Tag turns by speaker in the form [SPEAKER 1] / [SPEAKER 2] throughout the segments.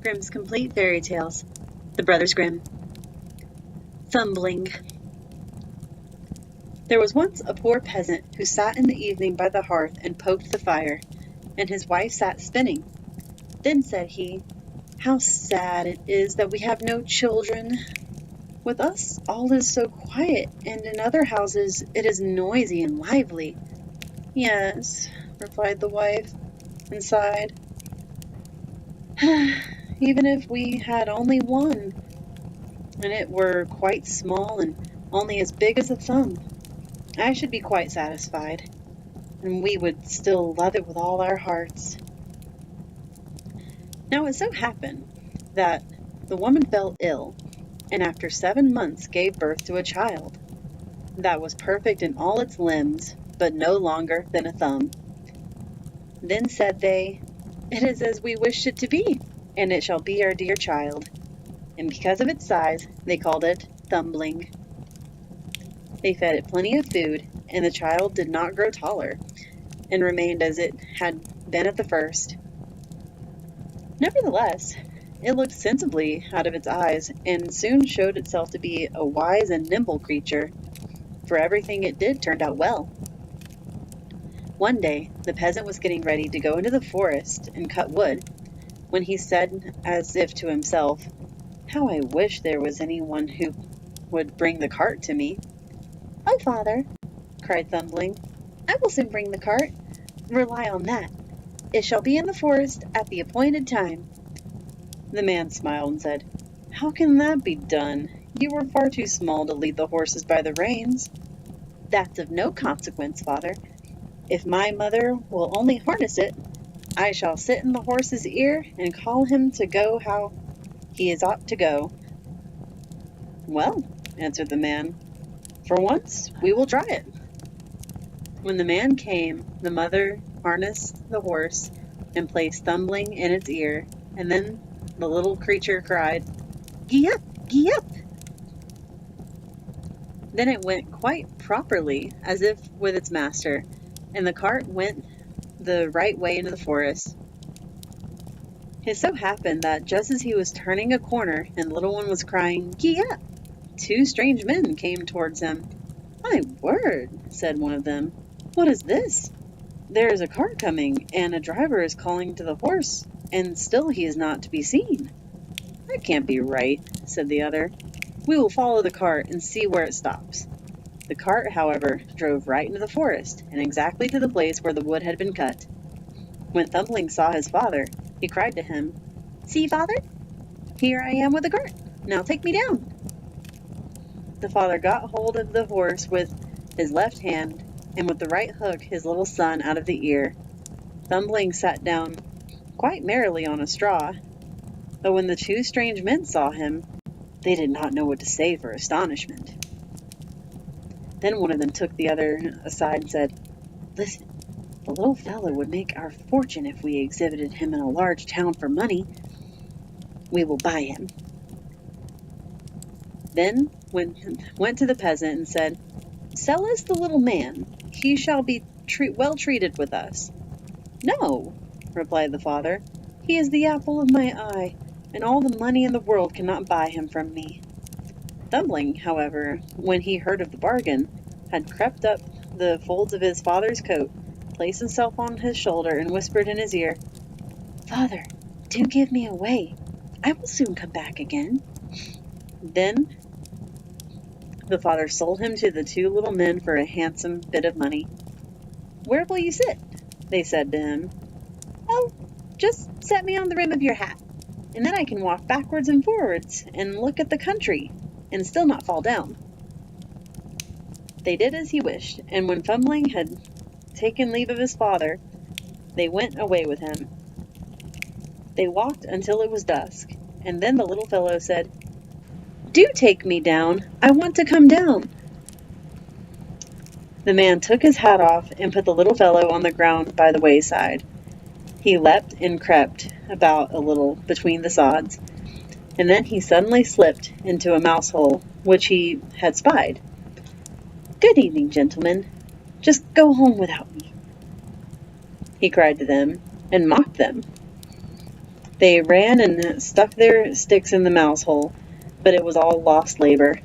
[SPEAKER 1] Grimm's Complete Fairy Tales. The Brothers Grimm. Thumbling. There was once a poor peasant who sat in the evening by the hearth and poked the fire, and his wife sat spinning. Then said he, "How sad it is that we have no children! With us all is so quiet, and in other houses it is noisy and lively." "Yes," replied the wife, and sighed. "Even if we had only one, and it were quite small and only as big as a thumb, I should be quite satisfied, and we would still love it with all our hearts." Now it so happened that the woman fell ill, and after 7 months gave birth to a child that was perfect in all its limbs, but no longer than a thumb. Then said they, "It is as we wished it to be, and it shall be our dear child." And because of its size, they called it Thumbling. They fed it plenty of food, and the child did not grow taller, and remained as it had been at the first. Nevertheless, it looked sensibly out of its eyes, and soon showed itself to be a wise and nimble creature, for everything it did turned out well. One day, the peasant was getting ready to go into the forest and cut wood, when he said, as if to himself, "How I wish there was anyone who would bring the cart to me." "Oh, father," cried Thumbling, "I will soon bring the cart. Rely on that. It shall be in the forest at the appointed time." The man smiled and said, "How can that be done? You are far too small to lead the horses by the reins." "That's of no consequence, father. If my mother will only harness it, I shall sit in the horse's ear and call him to go how he is ought to go." "Well," answered the man, "for once we will try it." When the man came, the mother harnessed the horse and placed Thumbling in its ear, and then the little creature cried, "Gee up, gee up!" Then it went quite properly, as if with its master, and the cart went the right way into the forest. It so happened that just as he was turning a corner and the little one was crying, "Gee up!" 2 strange men came towards him. "My word," said one of them, "what is this? There is a cart coming, and a driver is calling to the horse, and still he is not to be seen." "That can't be right," said the other. "We will follow the cart and see where it stops." The cart, however, drove right into the forest, and exactly to the place where the wood had been cut. When Thumbling saw his father, he cried to him, "See, father, here I am with the cart. Now take me down." The father got hold of the horse with his left hand, and with the right hook his little son out of the ear. Thumbling sat down quite merrily on a straw, but when the 2 strange men saw him, they did not know what to say for astonishment. Then one of them took the other aside and said, "Listen, the little fellow would make our fortune if we exhibited him in a large town for money. We will buy him." Then went to the peasant and said, "Sell us the little man. He shall be well treated with us." "No," replied the father, "he is the apple of my eye, and all the money in the world cannot buy him from me." Thumbling, however, when he heard of the bargain, had crept up the folds of his father's coat, placed himself on his shoulder, and whispered in his ear, "Father, do give me away. I will soon come back again." Then the father sold him to the 2 little men for a handsome bit of money. "Where will you sit?" they said to him. "Oh, just set me on the rim of your hat, and then I can walk backwards and forwards and look at the country, and still not fall down." They did as he wished, and when Thumbling had taken leave of his father, they went away with him. They walked until it was dusk, and then the little fellow said, "Do take me down. I want to come down." The man took his hat off and put the little fellow on the ground by the wayside. He leapt and crept about a little between the sods, and then he suddenly slipped into a mouse hole which he had spied. "Good evening, gentlemen. Just go home without me," he cried to them, and mocked them. They ran and stuck their sticks in the mouse hole, but it was all lost labor.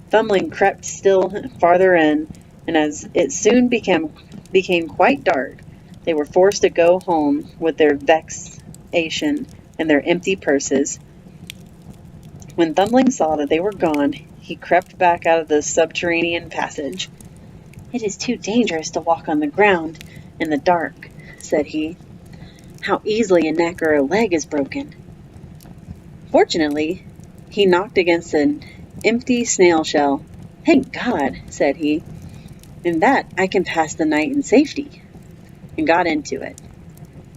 [SPEAKER 1] Thumbling crept still farther in, and as it soon became quite dark, they were forced to go home with their vexation and their empty purses. When Thumbling saw that they were gone, he crept back out of the subterranean passage. "It is too dangerous to walk on the ground in the dark," said he. "How easily a neck or a leg is broken." Fortunately, he knocked against an empty snail shell. "Thank God," said he, "in that I can pass the night in safety," and got into it.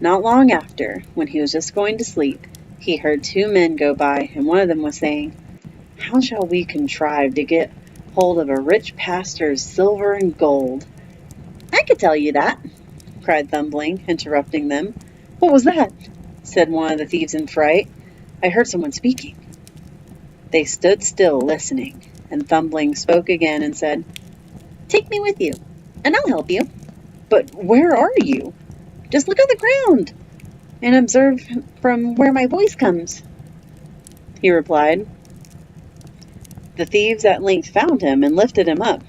[SPEAKER 1] Not long after, when he was just going to sleep, he heard two men go by, and one of them was saying, "How shall we contrive to get hold of a rich pastor's silver and gold?" "I could tell you that," cried Thumbling, interrupting them. "What was that?" said one of the thieves in fright. "I heard someone speaking." They stood still, listening, and Thumbling spoke again and said, "Take me with you, and I'll help you." "But where are you?" "Just look on the ground, and observe from where my voice comes," he replied. The thieves at length found him and lifted him up.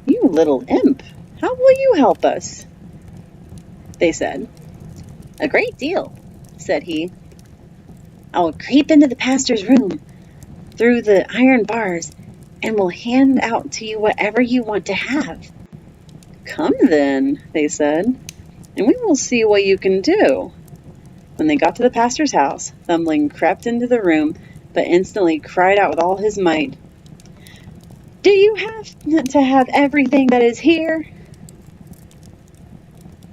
[SPEAKER 1] "You little imp, how will you help us?" they said. "A great deal," said he. "I will creep into the pastor's room through the iron bars, and will hand out to you whatever you want to have." "Come then," they said, "and we will see what you can do." When they got to the pastor's house, Thumbling crept into the room, but instantly cried out with all his might, "Do you have to have everything that is here?"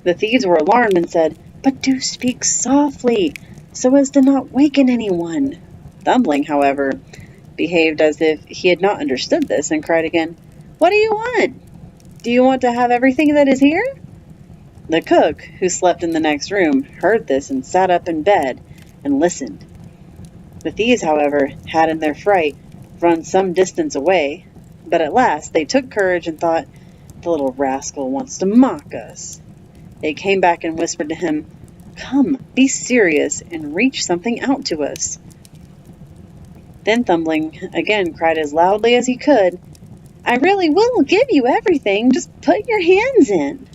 [SPEAKER 1] The thieves were alarmed and said, "But do speak softly, so as to not waken anyone." Thumbling, however, behaved as if he had not understood this, and cried again, "What do you want? Do you want to have everything that is here?" The cook, who slept in the next room, heard this and sat up in bed and listened. The thieves, however, had in their fright run some distance away, but at last they took courage and thought, "The little rascal wants to mock us." They came back and whispered to him, "Come, be serious, and reach something out to us." Then Thumbling again cried as loudly as he could, "I really will give you everything, just put your hands in."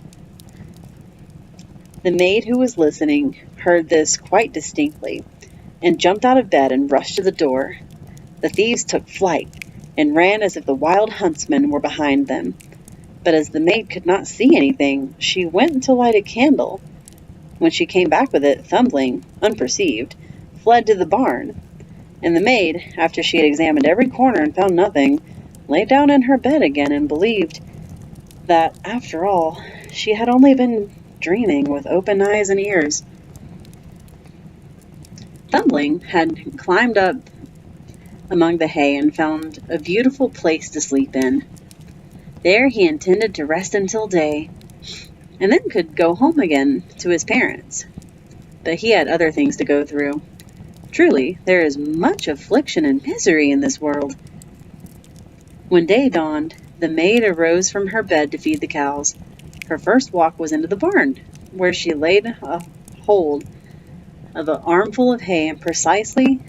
[SPEAKER 1] The maid, who was listening, heard this quite distinctly, and jumped out of bed and rushed to the door. The thieves took flight, and ran as if the wild huntsmen were behind them. But as the maid could not see anything, she went to light a candle. When she came back with it, Thumbling, unperceived, fled to the barn, and the maid, after she had examined every corner and found nothing, lay down in her bed again and believed that, after all, she had only been dreaming with open eyes and ears. Thumbling had climbed up among the hay and found a beautiful place to sleep in. There he intended to rest until day, and then could go home again to his parents. But he had other things to go through. Truly, there is much affliction and misery in this world. When day dawned, the maid arose from her bed to feed the cows. Her first walk was into the barn, where she laid a hold of an armful of hay, and precisely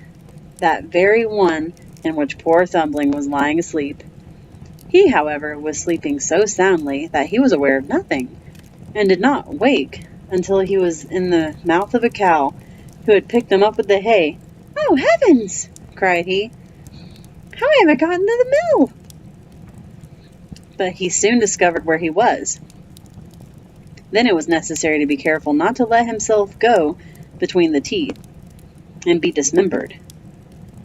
[SPEAKER 1] that very one in which poor Thumbling was lying asleep. He, however, was sleeping so soundly that he was aware of nothing, and did not wake until he was in the mouth of a cow, who had picked him up with the hay. "Oh, heavens!" cried he. "How have I got into the mill?" But he soon discovered where he was. Then it was necessary to be careful not to let himself go between the teeth and be dismembered.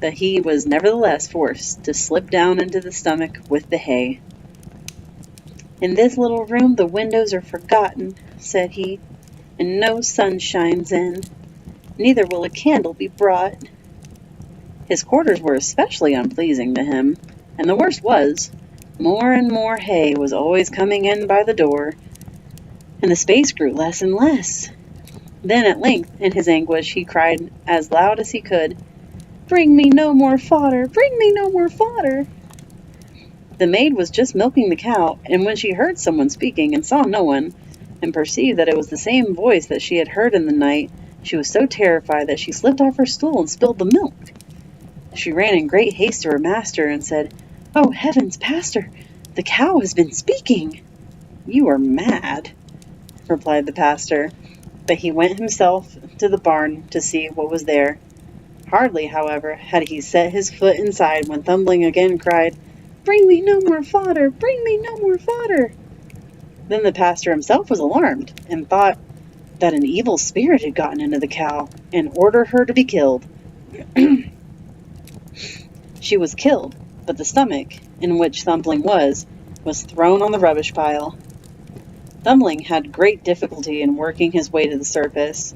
[SPEAKER 1] But he was nevertheless forced to slip down into the stomach with the hay. "In this little room the windows are forgotten," said he, "and no sun shines in. Neither will a candle be brought." His quarters were especially unpleasing to him, and the worst was, more and more hay was always coming in by the door, and the space grew less and less. Then at length, in his anguish, he cried as loud as he could, "Bring me no more fodder! Bring me no more fodder!" The maid was just milking the cow, and when she heard someone speaking and saw no one, and perceived that it was the same voice that she had heard in the night, She was so terrified that she slipped off her stool and spilled the milk. She ran in great haste to her master and said, "Oh, heavens, pastor, the cow has been speaking." "You are mad," replied the pastor, but he went himself to the barn to see what was there. Hardly, however, had he set his foot inside when Thumbling again cried, "Bring me no more fodder! Bring me no more fodder!" Then the pastor himself was alarmed, and thought that an evil spirit had gotten into the cow, and ordered her to be killed. She was killed, but the stomach, in which Thumbling was thrown on the rubbish pile. Thumbling had great difficulty in working his way to the surface.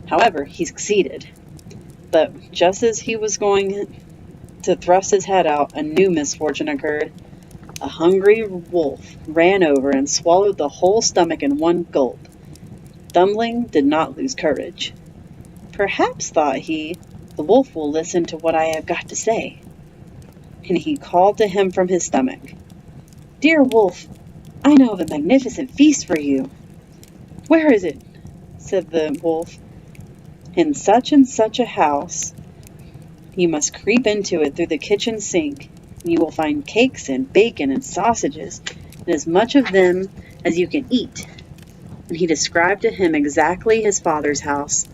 [SPEAKER 1] However, he succeeded. But just as he was going to thrust his head out, a new misfortune occurred. A hungry wolf ran over and swallowed the whole stomach in one gulp. Thumbling did not lose courage. "Perhaps," thought he, "the wolf will listen to what I have got to say." And he called to him from his stomach, "Dear wolf, I know of a magnificent feast for you." "Where is it?" said the wolf. "In such and such a house. You must creep into it through the kitchen sink, and you will find cakes and bacon and sausages, and as much of them as you can eat." And he described to him exactly his father's house.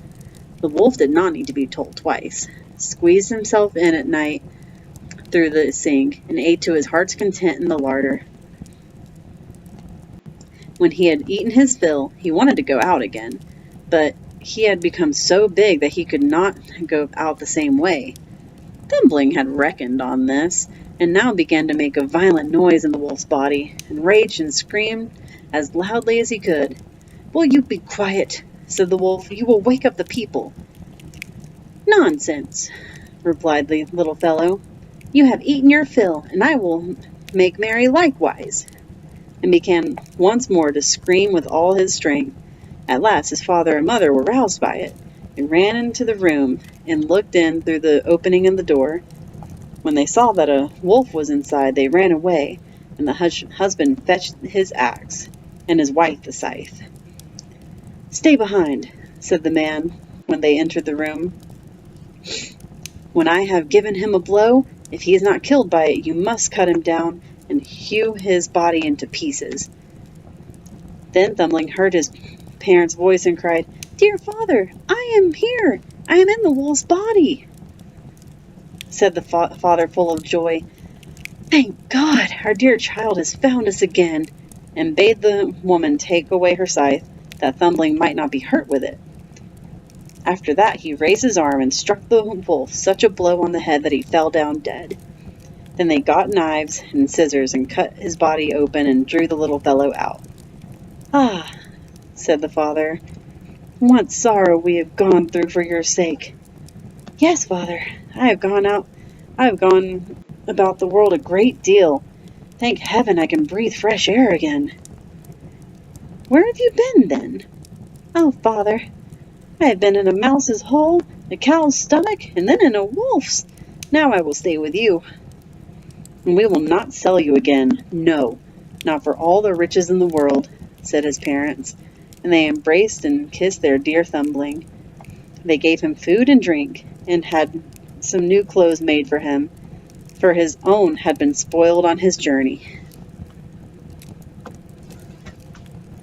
[SPEAKER 1] The wolf did not need to be told twice, squeezed himself in at night through the sink, and ate to his heart's content in the larder. When he had eaten his fill, he wanted to go out again, but he had become so big that he could not go out the same way. Thumbling had reckoned on this, and now began to make a violent noise in the wolf's body, and raged and screamed as loudly as he could. "Will you be quiet?" said the wolf. "You will wake up the people." "Nonsense," replied the little fellow. "You have eaten your fill, and I will make merry likewise," and began once more to scream with all his strength. At last his father and mother were roused by it. They ran into the room and looked in through the opening in the door. When they saw that a wolf was inside, they ran away, and the husband fetched his axe, and his wife the scythe. "Stay behind," said the man when they entered the room. "When I have given him a blow, if he is not killed by it, you must cut him down and hew his body into pieces." Then Thumbling heard his parents' voice and cried, "Dear father, I am here. I am in the wolf's body." Said the father full of joy, "Thank God, our dear child has found us again," and bade the woman take away her scythe, that Thumbling might not be hurt with it. After that he raised his arm and struck the wolf such a blow on the head that he fell down dead. Then they got knives and scissors and cut his body open and drew the little fellow out. "Ah," said the father, "what sorrow we have gone through for your sake." "Yes, father, I have gone about the world a great deal. Thank heaven I can breathe fresh air again." "Where have you been, then?" "Oh, father, I have been in a mouse's hole, a cow's stomach, and then in a wolf's. Now I will stay with you." "And we will not sell you again. No, not for all the riches in the world," said his parents, and they embraced and kissed their dear Thumbling. They gave him food and drink, and had some new clothes made for him, for his own had been spoiled on his journey.